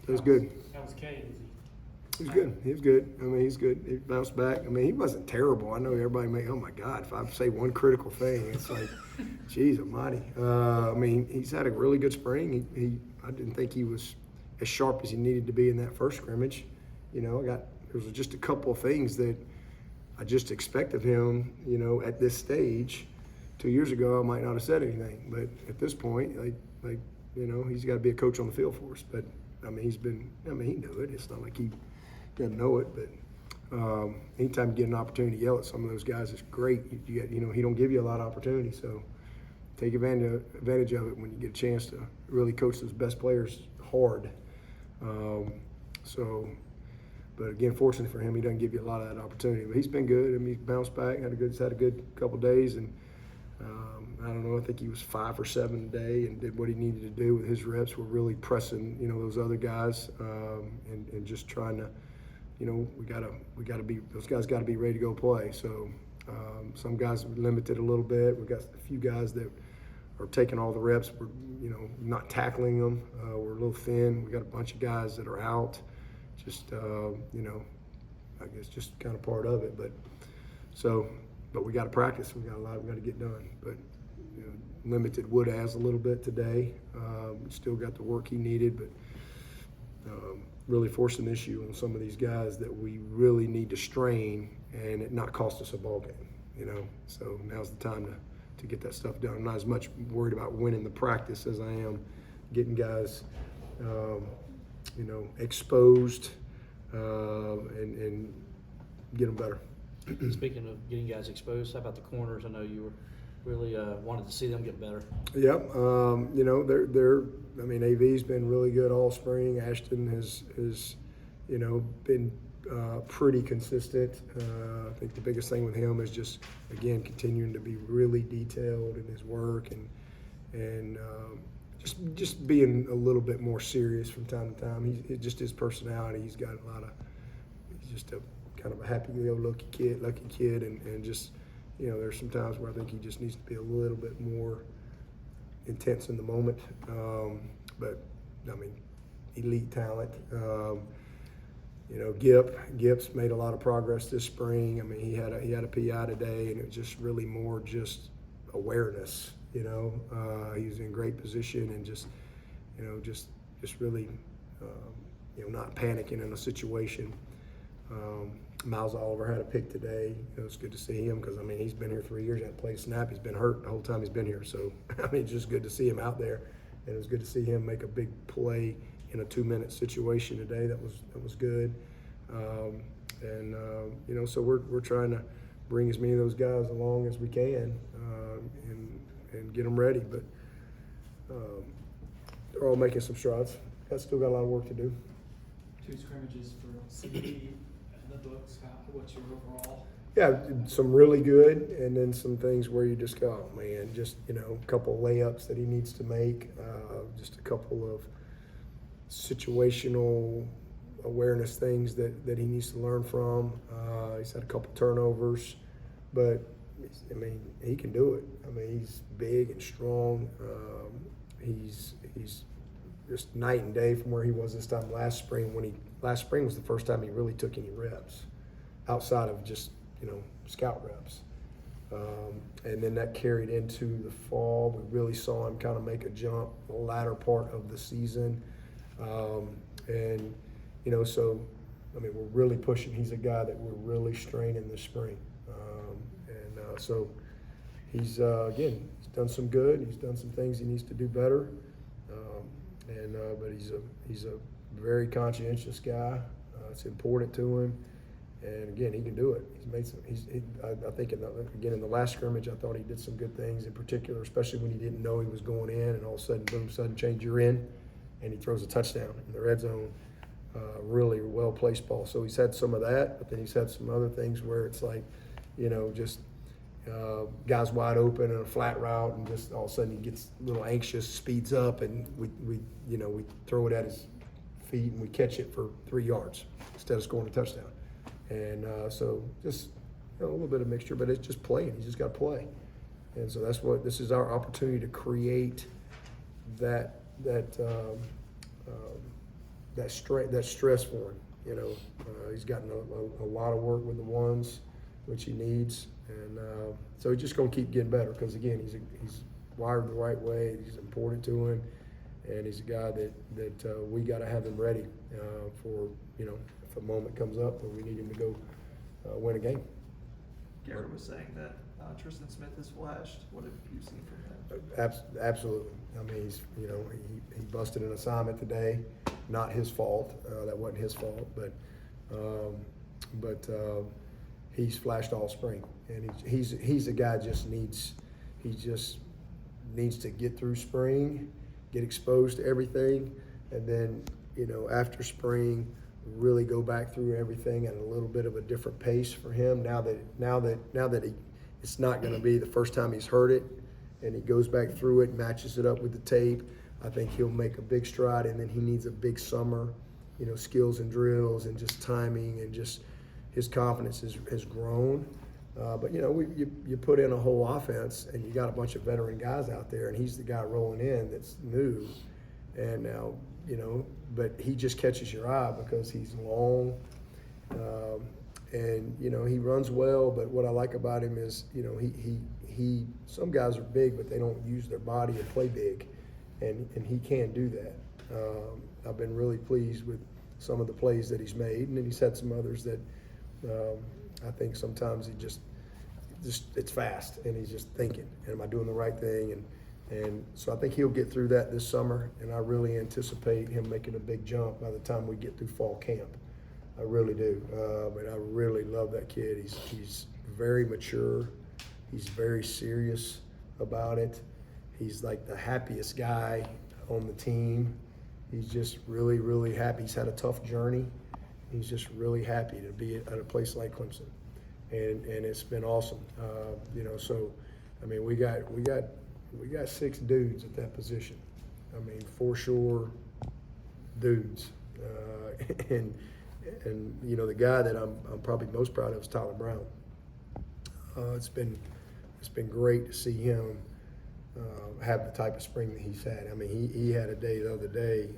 It was good. That was Cade. He was good. He was good. I mean, he's good. He bounced back. I mean, he wasn't terrible. I know everybody may, oh my God, if I say one critical thing, it's like, geez almighty. I mean, he's had a really good spring. I didn't think he was as sharp as he needed to be in that first scrimmage. You know, there was just a couple of things that I just expect of him, you know, at this stage. 2 years ago, I might not have said anything, but at this point, like you know, he's got to be a coach on the field for us. But I mean, he knew it. It's not like he didn't know it, but anytime you get an opportunity to yell at some of those guys, it's great. You know, he don't give you a lot of opportunity, so take advantage of it when you get a chance to really coach those best players hard. But again, fortunately for him, he doesn't give you a lot of that opportunity. But he's been good. I mean, he bounced back, had a good couple days, and I don't know. I think he was 5 or 7 today, and did what he needed to do with his reps. We're really pressing, you know, those other guys, and just trying to, you know, we gotta be, those guys got to be ready to go play. So some guys are limited a little bit. We've got a few guys that are taking all the reps. We're, you know, not tackling them. We're a little thin. We got a bunch of guys that are out. Just you know, I guess just kind of part of it. But we got to practice. We got a lot we got to get done. But you know, limited Woodaz a little bit today. Still got the work he needed, but really forced an issue on some of these guys that we really need to strain and it not cost us a ball game. You know, so now's the time to get that stuff done. I'm not as much worried about winning the practice as I am getting guys, you know, exposed and get them better. Speaking of getting guys exposed, how about the corners? I know you were really wanted to see them get better. Yep. You know, they're. I mean, AV's been really good all spring. Ashton has you know, been pretty consistent. I think the biggest thing with him is just, again, continuing to be really detailed in his work and just being a little bit more serious from time to time. It's just his personality. He's got a lot of. He's just a kind of a happy-go-lucky kid, and just, you know, there's some times where I think he just needs to be a little bit more intense in the moment. But I mean, elite talent. You know, Gip's made a lot of progress this spring. I mean, he had a PI today, and it was just really more just awareness. You know, he's in great position and just, you know, just really, you know, not panicking in a situation. Miles Oliver had a pick today. You know, it's good to see him because, I mean, he's been here 3 years. He hasn't played a snap. He's been hurt the whole time he's been here. So, I mean, it's just good to see him out there. And it was good to see him make a big play in a 2-minute situation today. That was good. You know, so we're trying to bring as many of those guys along as we can and get them ready. But they're all making some strides. Still got a lot of work to do. 2 scrimmages for CD in the books. What's your overall? Yeah, some really good, and then some things where you just go, oh man, just, you know, a couple of layups that he needs to make, just a couple of situational awareness things that he needs to learn from. He's had a couple turnovers, but I mean, he can do it. I mean, he's big and strong. He's just night and day from where he was this time last spring. Last spring was the first time he really took any reps outside of just, you know, scout reps. And then that carried into the fall. We really saw him kind of make a jump the latter part of the season. And, you know, so, I mean, we're really pushing. He's a guy that we're really straining this spring. So he's, again, he's done some good. He's done some things he needs to do better. But he's a very conscientious guy. It's important to him. And again, he can do it. He's made some. I think in the last scrimmage, I thought he did some good things in particular, especially when he didn't know he was going in, and all of a sudden, boom, sudden change, you're in, and he throws a touchdown in the red zone. Really well placed ball. So he's had some of that, but then he's had some other things where it's like, you know, just guys wide open in a flat route, and just all of a sudden he gets a little anxious, speeds up, and we throw it at his feet and we catch it for 3 yards instead of scoring a touchdown. And so just, you know, a little bit of mixture, but it's just playing. He's just got to play. And so this is our opportunity to create that that stress for him. You know, he's gotten a lot of work with the ones, which he needs, and so he's just going to keep getting better because again, he's wired the right way. He's important to him, and he's a guy that we got to have him ready for, you know, if a moment comes up where we need him to go win a game. Garrett was saying that Tristian Smith has flashed. What have you seen from him? Absolutely. I mean, he's, you know, he busted an assignment today. Not his fault. That wasn't his fault, but he's flashed all spring, and he's a guy just needs to get through spring, get exposed to everything, and then, you know, after spring, really go back through everything at a little bit of a different pace for him. Now that it's not going to be the first time he's heard it, and he goes back through it, matches it up with the tape. I think he'll make a big stride, and then he needs a big summer, you know, skills and drills and just timing, and just his confidence has grown. But, you know, you put in a whole offense, and you got a bunch of veteran guys out there, and he's the guy rolling in that's new. And now, you know, but he just catches your eye because he's long, and, you know, he runs well. But what I like about him is, you know, he some guys are big, but they don't use their body and play big, and he can do that. I've been really pleased with some of the plays that he's made, and then he's had some others that I think sometimes he just it's fast, and he's just thinking, am I doing the right thing? And so I think he'll get through that this summer, and I really anticipate him making a big jump by the time we get through fall camp. I really do. But I really love that kid. He's very mature. He's very serious about it. He's like the happiest guy on the team. He's just really, really happy. He's had a tough journey. He's just really happy to be at a place like Clemson, and it's been awesome. You know, so I mean, we got 6 dudes at that position. I mean, for sure, dudes. And you know, the guy that I'm probably most proud of is Tyler Brown. It's been great to see him have the type of spring that he's had. I mean, he had a day the other day.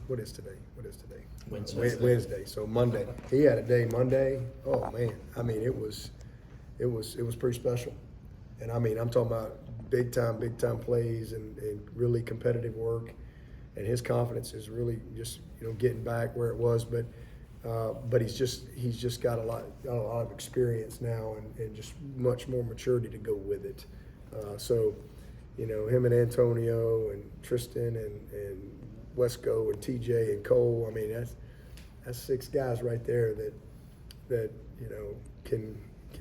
What is today? Wednesday. So Monday. He had a day Monday. Oh man. I mean, it was pretty special. And I mean, I'm talking about big time plays and really competitive work. And his confidence is really just, you know, getting back where it was. But he's just got a lot of experience now, and just much more maturity to go with it. So, you know, him and Antonio and Tristan and Wesco and TJ and Cole. I mean, that's 6 guys right there that you know can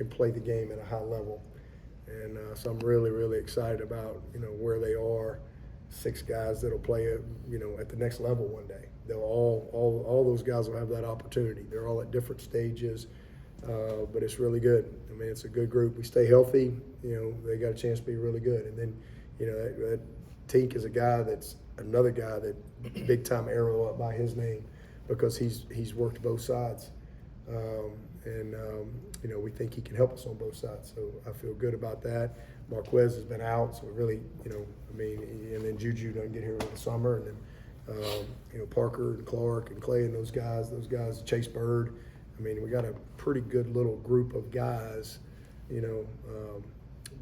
play the game at a high level. And so I'm really, really excited about, you know, where they are. 6 guys that'll play at the next level one day. They'll all those guys will have that opportunity. They're all at different stages, but it's really good. I mean, it's a good group. We stay healthy, you know, they got a chance to be really good. And then, you know, that Tink is another guy that big time arrow up by his name, because he's worked both sides. You know, we think he can help us on both sides. So I feel good about that. Marquez has been out, so really, you know, I mean, and then Juju doesn't get here in the summer, and then, you know, Parker and Clark and Clay and those guys, Chase Bird. I mean, we got a pretty good little group of guys, you know,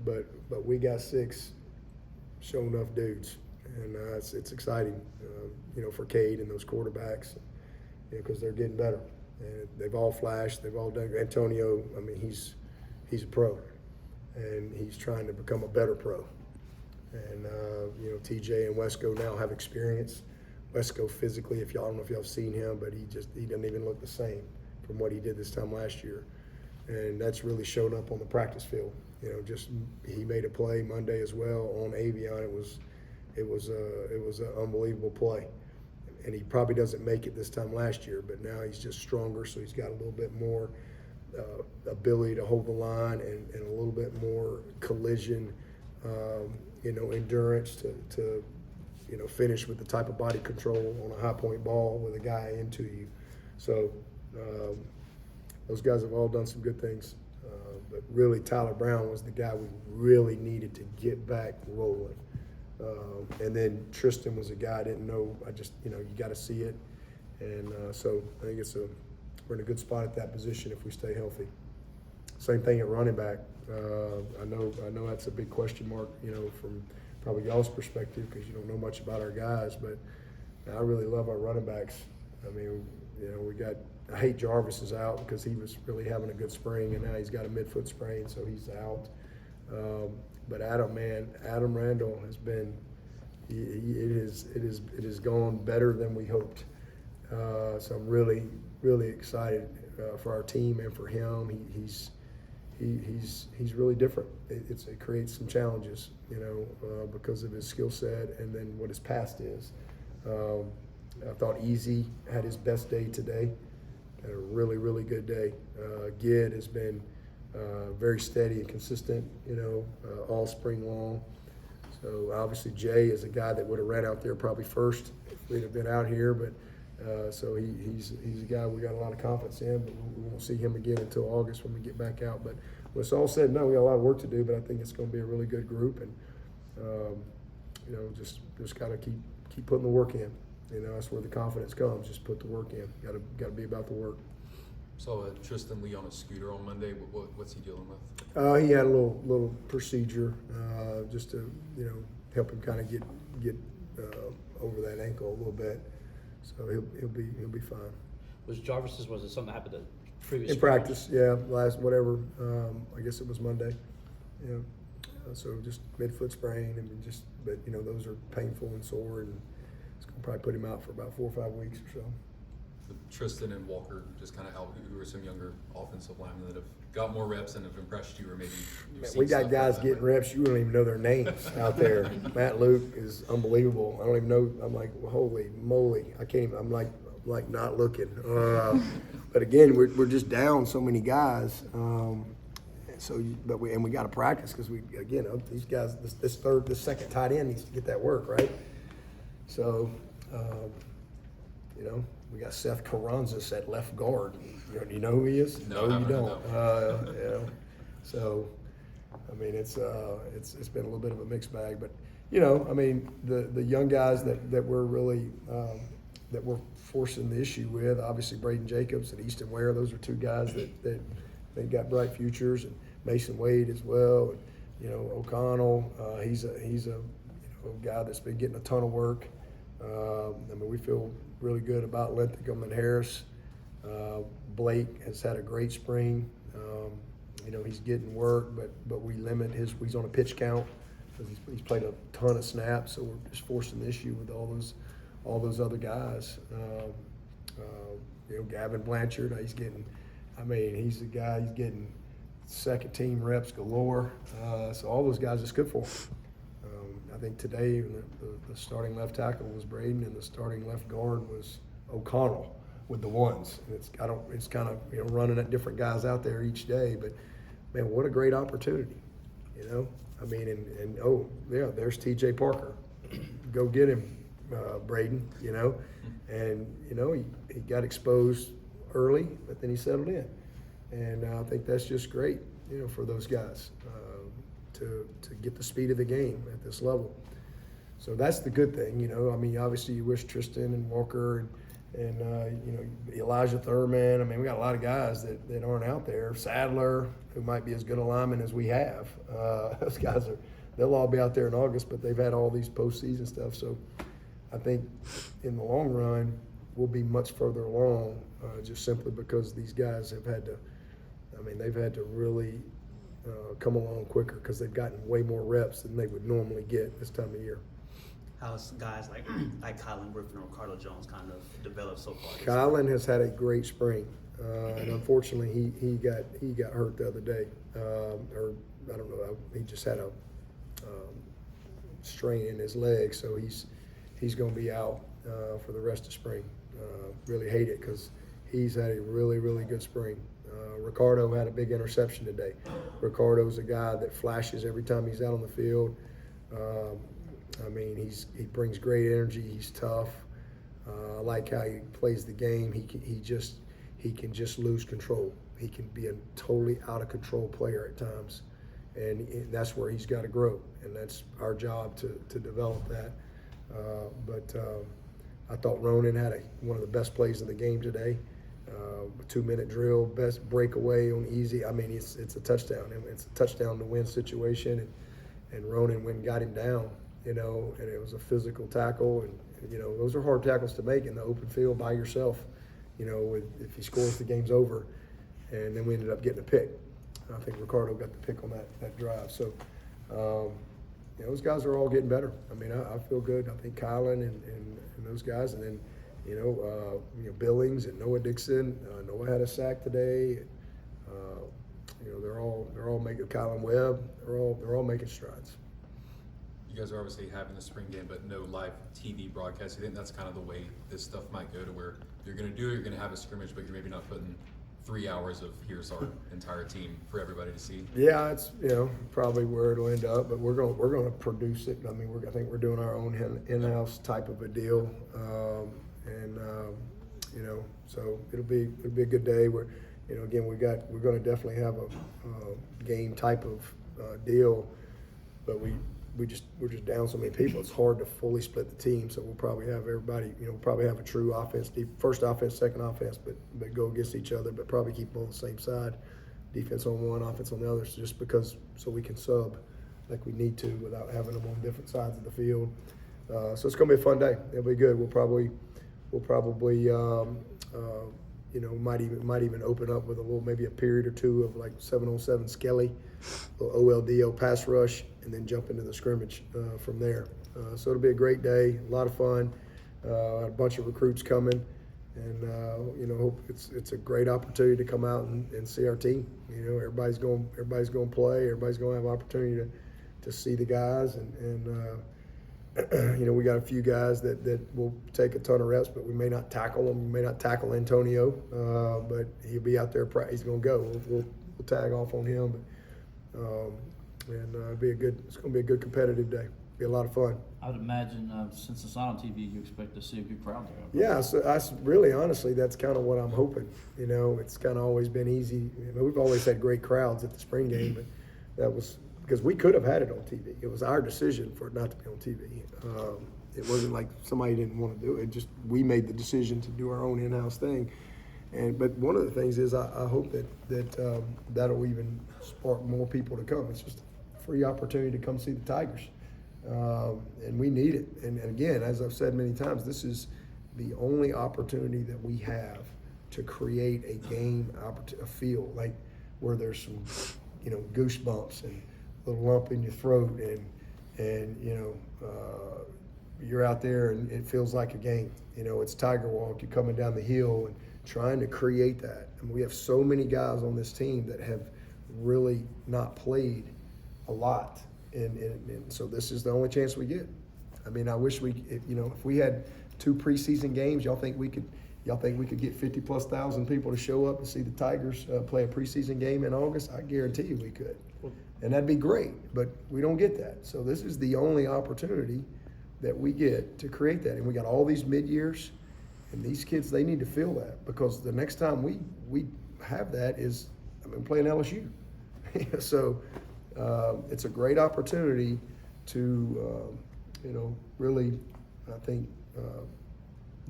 but we got 6 show enough dudes, and it's exciting, you know, for Cade and those quarterbacks, you know, because they're getting better. And they've all flashed. They've all done. Antonio, I mean, he's a pro, and he's trying to become a better pro. And you know, TJ and Wesco now have experience. Wesco physically, I don't know if y'all have seen him, but he doesn't even look the same from what he did this time last year, and that's really shown up on the practice field. You know, just he made a play Monday as well on Avion. It was an unbelievable play. And he probably doesn't make it this time last year, but now he's just stronger, so he's got a little bit more ability to hold the line, and a little bit more collision, you know, endurance to you know, finish with the type of body control on a high point ball with a guy into you. So those guys have all done some good things, but really Tyler Brown was the guy we really needed to get back rolling. And then Tristian was a guy I didn't know. I just, you know, you got to see it. And so I think we're in a good spot at that position if we stay healthy. Same thing at running back. I know that's a big question mark, from probably y'all's perspective because you don't know much about our guys, but I really love our running backs. I mean, I hate Jarvis is out because he was really having a good spring, and now he's got a midfoot sprain, so he's out. But Adam Randall has been. It has gone better than we hoped. So I'm really, really excited for our team and for him. He's really different. It creates some challenges, because of his skill set and then what his past is. I thought Easy had his best day today. Had a really, really good day. Gid has been very steady and consistent, all spring long. So obviously Jay is a guy that would have ran out there probably first if we'd have been out here, but so he's a guy we got a lot of confidence in, but we won't see him again until August when we get back out. But when it's all said and done, we got a lot of work to do, but I think it's going to be a really good group, and just got to keep putting the work in. That's where the confidence comes. Just put the work in. Got to be about the work. So Tristian Leigh on a scooter on Monday. What's he dealing with? He had a little procedure just to help him kind of get over that ankle a little bit. So he'll be fine. Was it something that happened to previous In practice, yeah, last whatever. I guess it was Monday. Yeah. So just midfoot sprain, but those are painful and sore, and it's gonna probably put him out for about 4 or 5 weeks or so. Tristan and Walker, just kind of who are some younger offensive linemen that have got more reps and have impressed you, or maybe you've seen we got stuff guys like getting reps. You don't even know their names out there. Matt Luke is unbelievable. I don't even know. I'm like, holy moly! I can't even. I'm like not looking. But again, we're just down so many guys. We got to practice because these guys this second tight end needs to get that work right. So we got Seth Carranzas at left guard. You know who he is? No, you I don't. don't. So I mean it's been a little bit of a mixed bag, but the young guys that we're really that we're forcing the issue with, obviously Braden Jacobs and Easton Ware, those are two guys that they got bright futures, and Mason Wade as well. And, O'Connell, he's a guy that's been getting a ton of work. We feel really good about Linthicum and Harris. Blake has had a great spring. He's getting work, but we limit he's on a pitch count because he's played a ton of snaps, so we're just forcing the issue with all those other guys. Gavin Blanchard, he's getting second team reps galore. So all those guys, it's good for him. I think today the starting left tackle was Braden and the starting left guard was O'Connell with the ones. And it's kind of running at different guys out there each day, but man, what a great opportunity, there's T.J. Parker. Go get him, Braden, and he got exposed early, but then he settled in, and I think that's just great, for those guys. To get the speed of the game at this level. So that's the good thing, obviously you wish Tristan and Walker and Elijah Thurman. We got a lot of guys that aren't out there. Sadler, who might be as good a lineman as we have. Those guys they'll all be out there in August, but they've had all these postseason stuff. So I think in the long run, we'll be much further along just simply because these guys have had to, they've had to really come along quicker because they've gotten way more reps than they would normally get this time of year. How's guys like Kylon, Griffin, or Ricardo Jones kind of developed so far? Kylon has had a great spring, and unfortunately he got hurt the other day, or I don't know. He just had a strain in his leg, so he's going to be out for the rest of spring. Really hate it because he's had a really, really good spring. Ricardo had a big interception today. Ricardo's a guy that flashes every time he's out on the field. He brings great energy. He's tough. I like how he plays the game. He can just lose control. He can be a totally out of control player at times, and that's where he's got to grow. And that's our job to develop that. I thought Ronan had one of the best plays of the game today. A 2-minute drill, best breakaway on easy. I mean, it's a touchdown. It's a touchdown to win situation, and Ronan went and got him down, and it was a physical tackle, and those are hard tackles to make in the open field by yourself. If he scores, the game's over, and then we ended up getting a pick. I think Ricardo got the pick on that drive. So, those guys are all getting better. I mean, I feel good. I think Kylon and those guys, and then Billings and Noah Dixon. Noah had a sack today. They're all making Kylon Webb. They're all making strides. You guys are obviously having the spring game, but no live TV broadcast. You think that's kind of the way this stuff might go, to where you're going to do it, you're going to have a scrimmage, but you're maybe not putting 3 hours of here's our entire team for everybody to see? Yeah, it's probably where it'll end up, but we're going to produce it. I mean, I think we're doing our own in-house type of a deal, so it'll be a good day. We're again we're going to definitely have a game type of deal, but we're just down so many people. It's hard to fully split the team, so we'll probably have everybody. Probably have a true offense, first offense, second offense, but go against each other, but probably keep them on the same side. Defense on one, offense on the other, so we can sub like we need to without having them on different sides of the field. So it's going to be a fun day. It'll be good. We'll probably might even open up with maybe a period or two of like 7-on-7 skelly, little OLDO pass rush, and then jump into the scrimmage from there. So it'll be a great day, a lot of fun. A bunch of recruits coming, and hope it's a great opportunity to come out and see our team. Everybody's going to play. Everybody's going to have opportunity to see the guys, and we got a few guys that will take a ton of reps, but we may not tackle them. We may not tackle Antonio, but he'll be out there. He's going to go. We'll tag off on him, it's going to be a good competitive day. Be a lot of fun. I would imagine since it's not on TV, you expect to see a good crowd there. Yeah, so really, honestly, that's kind of what I'm hoping. It's kind of always been easy. We've always had great crowds at the spring game, but that was because we could have had it on TV. It was our decision for it not to be on TV. It wasn't like somebody didn't want to do it. Just we made the decision to do our own in-house thing. But one of the things is I hope that'll even spark more people to come. It's just a free opportunity to come see the Tigers. And we need it. And again, as I've said many times, this is the only opportunity that we have to create a game, a feel like where there's some, goosebumps and a little lump in your throat, and you're out there and it feels like a game. It's Tiger Walk. You're coming down the hill and trying to create that. And we have so many guys on this team that have really not played a lot. And so this is the only chance we get. I mean, I wish if we had 2 preseason games, y'all think we could get 50,000+ people to show up and see the Tigers play a preseason game in August? I guarantee you we could. And that'd be great, but we don't get that. So this is the only opportunity that we get to create that. And we got all these mid-years, and these kids, they need to feel that, because the next time we have that is playing LSU. So it's a great opportunity to, really, I think,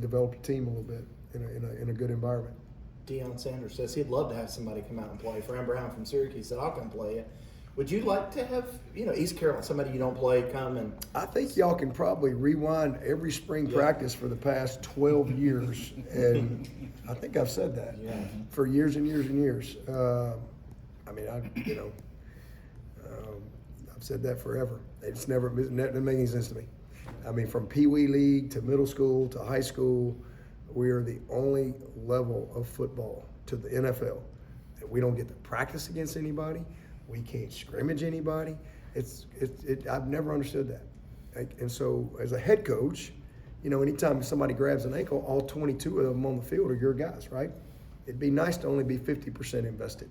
develop your team a little bit in a good environment. Deion Sanders says he'd love to have somebody come out and play. Fran Brown from Syracuse said, I'll come play it. Would you like to have, East Carolina, somebody you don't play, come and... I think y'all can probably rewind every spring practice for the past 12 years, and I think I've said that for years and years and years. I've said that forever. It doesn't make any sense to me. From Pee Wee League to middle school to high school, we are the only level of football to the NFL that we don't get to practice against anybody. We can't scrimmage anybody. I've never understood that. And so as a head coach, anytime somebody grabs an ankle, all 22 of them on the field are your guys, right? It'd be nice to only be 50% invested.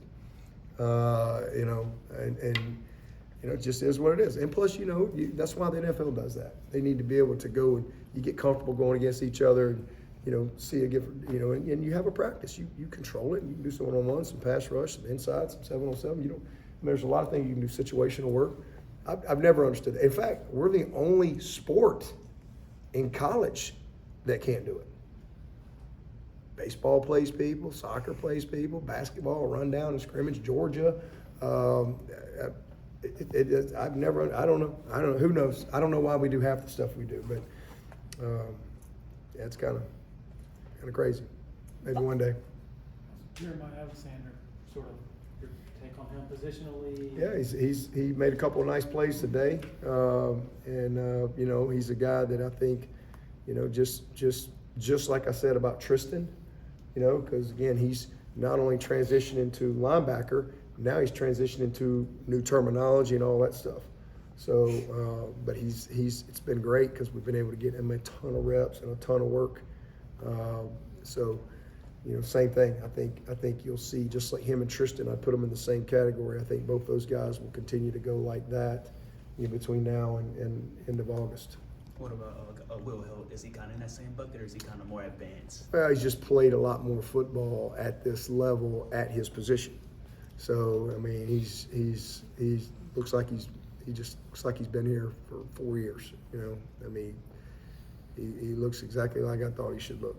It just is what it is. And plus, that's why the NFL does that. They need to be able to go and you get comfortable going against each other and, see a different, and you have a practice. You control it. You can do some one-on-one, some pass rush, some inside, some 7-on-7. There's a lot of things you can do, situational work. I've never understood that. In fact, we're the only sport in college that can't do it. Baseball plays people, soccer plays people, basketball, run down and scrimmage, Georgia. I've never, I don't know, who knows? I don't know why we do half the stuff we do, but yeah, it's kind of crazy. Maybe one day. Jeremiah Alexander, sort of your take on him positionally? Yeah, he made a couple of nice plays today, and you know, he's a guy that I think, you know, just like I said about Tristian, you know, because again, he's not only transitioning to linebacker, now he's transitioning to new terminology and all that stuff. So, but it's been great because we've been able to get him a ton of reps and a ton of work. So, you know, same thing. I think you'll see just like him and Tristian. I put them in the same category. I think both those guys will continue to go like that, you know, between now and end of August. What about Will Heldt? Is he kind of in that same bucket, or is he kind of more advanced? Well, he's just played a lot more football at this level at his position. So I mean, he looks like he just looks like he's been here for 4 years. You know, I mean, he looks exactly like I thought he should look.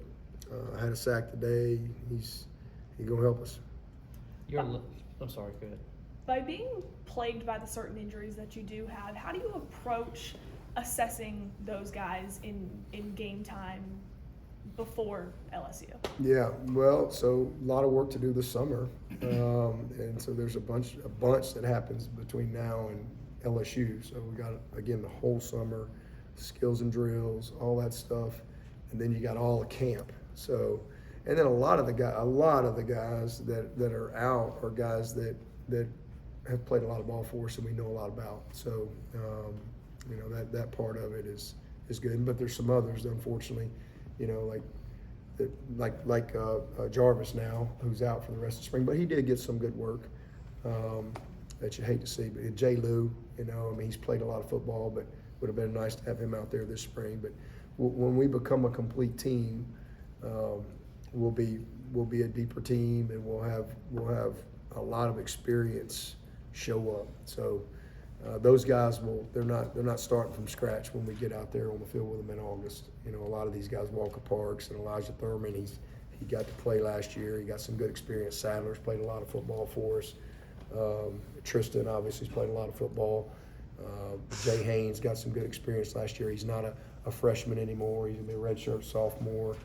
I had a sack today. He's gonna help us. I'm sorry, go ahead. By being plagued by the certain injuries that you do have, how do you approach assessing those guys in game time before LSU? Yeah, well, so a lot of work to do this summer, and so there's a bunch that happens between now and LSU. So we got, again, the whole summer, skills and drills, all that stuff, and then you got all the camp. So, and then a lot of the guys that are out are guys that have played a lot of ball for us and we know a lot about. So, you know, that part of it is good. But there's some others, unfortunately, you know, like Jarvis now, who's out for the rest of the spring. But he did get some good work that you hate to see. But Jay Lou, you know, I mean, he's played a lot of football, but would have been nice to have him out there this spring. But when we become a complete team, we'll be a deeper team, and we'll have a lot of experience show up. So those guys they're not starting from scratch when we get out there on the field with them in August. You know, a lot of these guys, Walker Parks and Elijah Thurman, he got to play last year. He got some good experience. Sadler's played a lot of football for us. Tristian obviously has played a lot of football. Jay Haynes got some good experience last year. He's not a freshman anymore. He's gonna be a redshirt sophomore.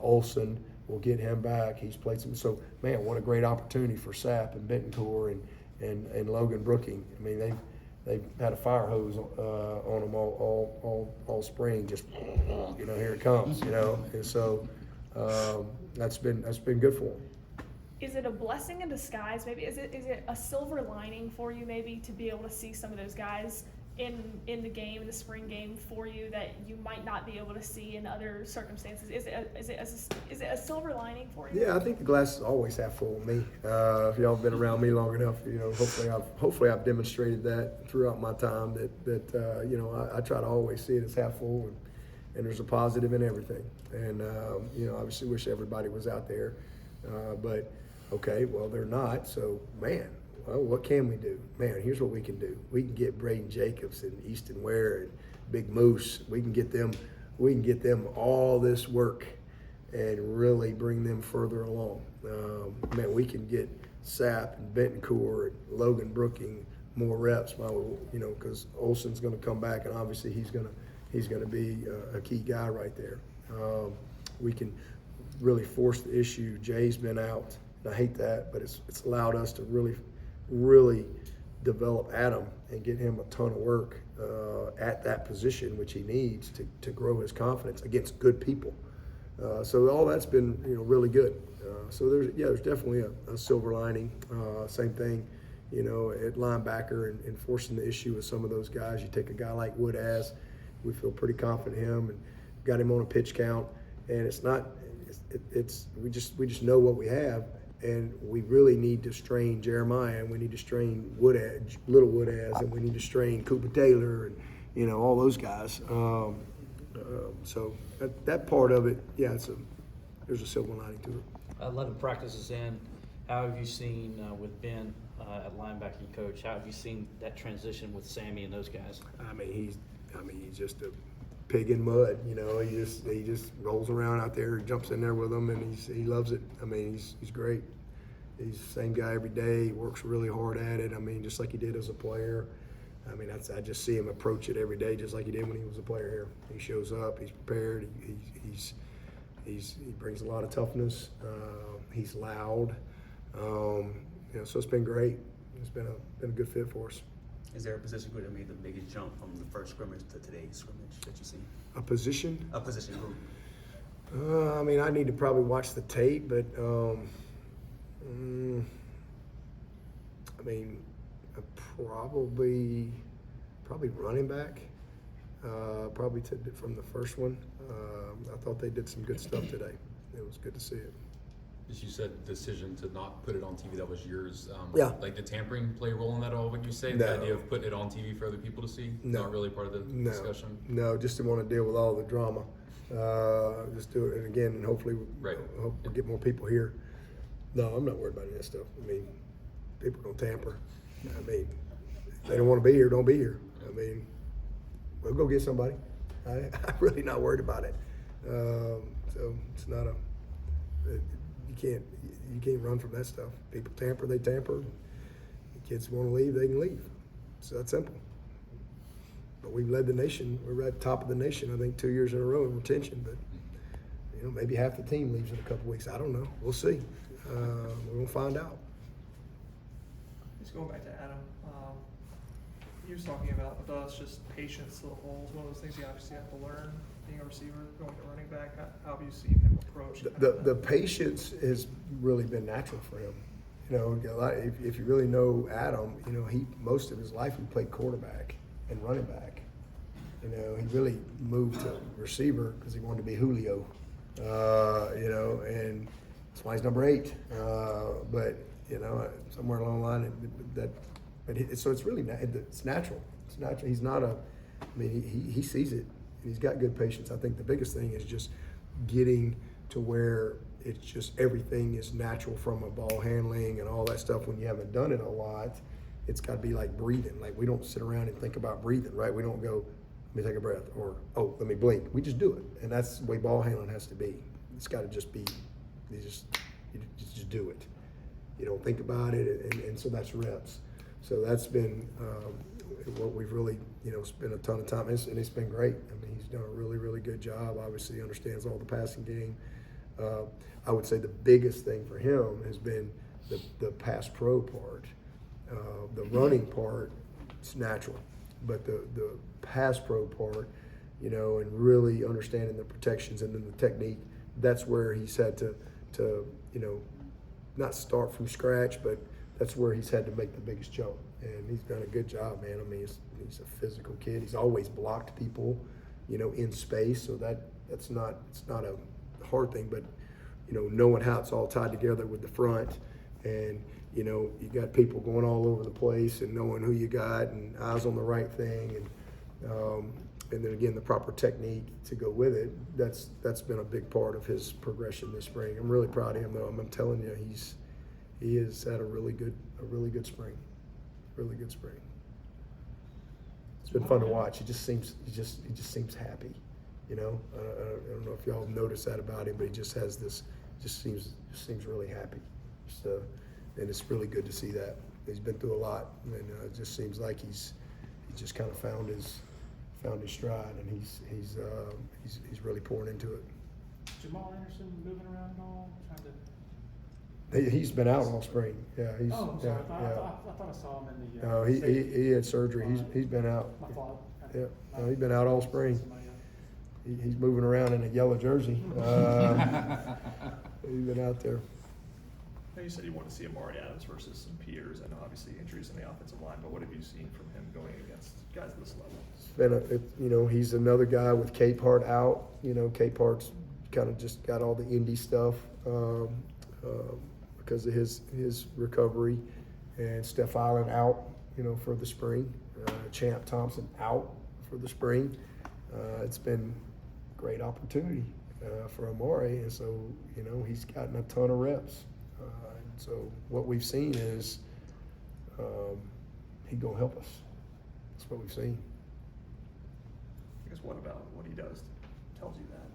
Olsen, we'll get him back. He's played some. So, man, what a great opportunity for Sapp and Bentoncourt and Logan Brooking. I mean, they've had a fire hose on them all spring. Just, you know, here it comes. You know, and so that's been good for them. Is it a blessing in disguise? Maybe is it a silver lining for you, maybe, to be able to see some of those guys in the game, in the spring game, for you that you might not be able to see in other circumstances? Is it a silver lining for you? Yeah, I think the glass is always half full with me. If y'all have been around me long enough, you know, hopefully I've demonstrated that throughout my time that you know, I try to always see it as half full, and there's a positive in everything. And you know, obviously wish everybody was out there, but okay, well, they're not. So, man, well, what can we do? Man, here's what we can do. We can get Braden Jacobs and Easton Ware and Big Moose. We can get them all this work and really bring them further along. Man, we can get Sapp and Bentoncourt and Logan Brooking more reps, you know, because Olsen's going to come back, and obviously he's going to be a key guy right there. We can really force the issue. Jay's been out. I hate that, but it's allowed us to really develop Adam and get him a ton of work at that position, which he needs to grow his confidence against good people. So all that's been, you know, really good. So there's definitely a silver lining. Same thing, you know, at linebacker and forcing the issue with some of those guys. You take a guy like Woodaz, we feel pretty confident in him and got him on a pitch count, and we just know what we have. And we really need to strain Jeremiah, and we need to strain Little Woodaz, and we need to strain Cooper Taylor, and, you know, all those guys. So that part of it, yeah, there's a silver lining to it. 11 practices in, how have you seen with Ben at linebacking coach? How have you seen that transition with Sammy and those guys? I mean, he's just pig in mud. You know, he just rolls around out there, jumps in there with them, and he loves it. I mean, he's great. He's the same guy every day. He works really hard at it. I mean, just like he did as a player. I mean, I just see him approach it every day, just like he did when he was a player here. He shows up. He's prepared. He brings a lot of toughness. He's loud. You know, so it's been great. It's been a good fit for us. Is there a position group that made the biggest jump from the first scrimmage to today's scrimmage that you see? A position? A position group. I mean, I need to probably watch the tape, but I mean, probably running back. Probably from the first one. I thought they did some good stuff today. It was good to see it. As you said, decision to not put it on TV, that was yours. Yeah. Like, did tampering play a role in that at all, would you say? No. The idea of putting it on TV for other people to see? No. Not really part of the discussion? No, just didn't want to deal with all the drama. Just do it, and again, and hopefully, Right. hope we get more people here. No, I'm not worried about any of that stuff. I mean, people don't tamper. I mean, if they don't want to be here, don't be here. I mean, we'll go get somebody. I'm really not worried about it. So it's not you can't run from that stuff. People tamper, they tamper. The kids want to leave, they can leave. It's that simple. But we've led the nation. We're at the top of the nation, I think, 2 years in a row in retention. But you know, maybe half the team leaves in a couple weeks. I don't know. We'll see. We're gonna find out. Just going back to Adam, he was talking about with us just patience to the holes. One of those things you obviously have to learn being a receiver, going to running back. How have you seen him approach? The patience has really been natural for him. You know, if you really know Adam, you know, most of his life he played quarterback and running back. You know, he really moved to receiver because he wanted to be Julio. You know, and that's why he's number 8. But you know, somewhere along the line, so it's really it's natural. It's natural. He's not I mean, he sees it. He's got good patience. I think the biggest thing is just getting to where it's just everything is natural from a ball handling and all that stuff. When you haven't done it a lot, it's got to be like breathing. Like, we don't sit around and think about breathing, right? We don't go, let me take a breath, or, oh, let me blink. We just do it. And that's the way ball handling has to be. It's got to just be, you just do it. You don't think about it, and so that's reps. So that's been what we've really, you know, spent a ton of time, and it's been great. I mean, he's done a really, really good job. Obviously, he understands all the passing game. I would say the biggest thing for him has been the pass pro part. The running part, it's natural, but the pass pro part, you know, and really understanding the protections and then the technique, that's where he's had to you know, not start from scratch, but that's where he's had to make the biggest jump. And he's done a good job, man. I mean, he's a physical kid. He's always blocked people, you know, in space. So it's not a hard thing, but, you know, knowing how it's all tied together with the front, and, you know, you got people going all over the place, and knowing who you got and eyes on the right thing, and then again the proper technique to go with it. That's been a big part of his progression this spring. I'm really proud of him, though. I'm telling you, he has had a really good spring. Really good spring. It's been fun to watch. He just seems happy. You know, I don't know if y'all noticed that about him, but he just has this. Just seems really happy. And it's really good to see that. He's been through a lot, and it just seems like he just kind of found his stride, and he's really pouring into it. Jamal Anderson moving around at all? He's been out all spring. Yeah, he's. Oh, sorry. Yeah, I thought I saw him in the. No, he had surgery. He's been out. My fault. Yeah, no, he's been out all spring. He's moving around in a yellow jersey. He's been out there. Now, you said you want to see Amare Adams versus some peers. I know obviously injuries in the offensive line, but what have you seen from him going against guys at this level? You know, he's another guy with Capehart out. You know, Capehart's kind of just got all the indie stuff because of his recovery, and Steph Island out, you know, for the spring. Champ Thompson out for the spring. It's been a great opportunity for Amare, and so, you know, he's gotten a ton of reps. So what we've seen is he's gonna help us. That's what we've seen. I guess what about what he does tells you that?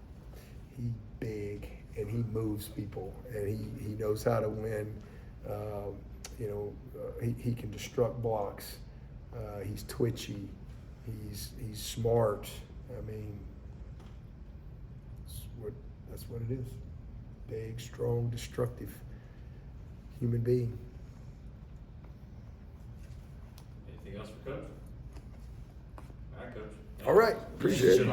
He's big and he moves people and he knows how to win. He can destruct blocks. He's twitchy. He's smart. I mean, that's what it is. Big, strong, destructive human being. Anything else for Coach? All right, Coach. All right, appreciate it.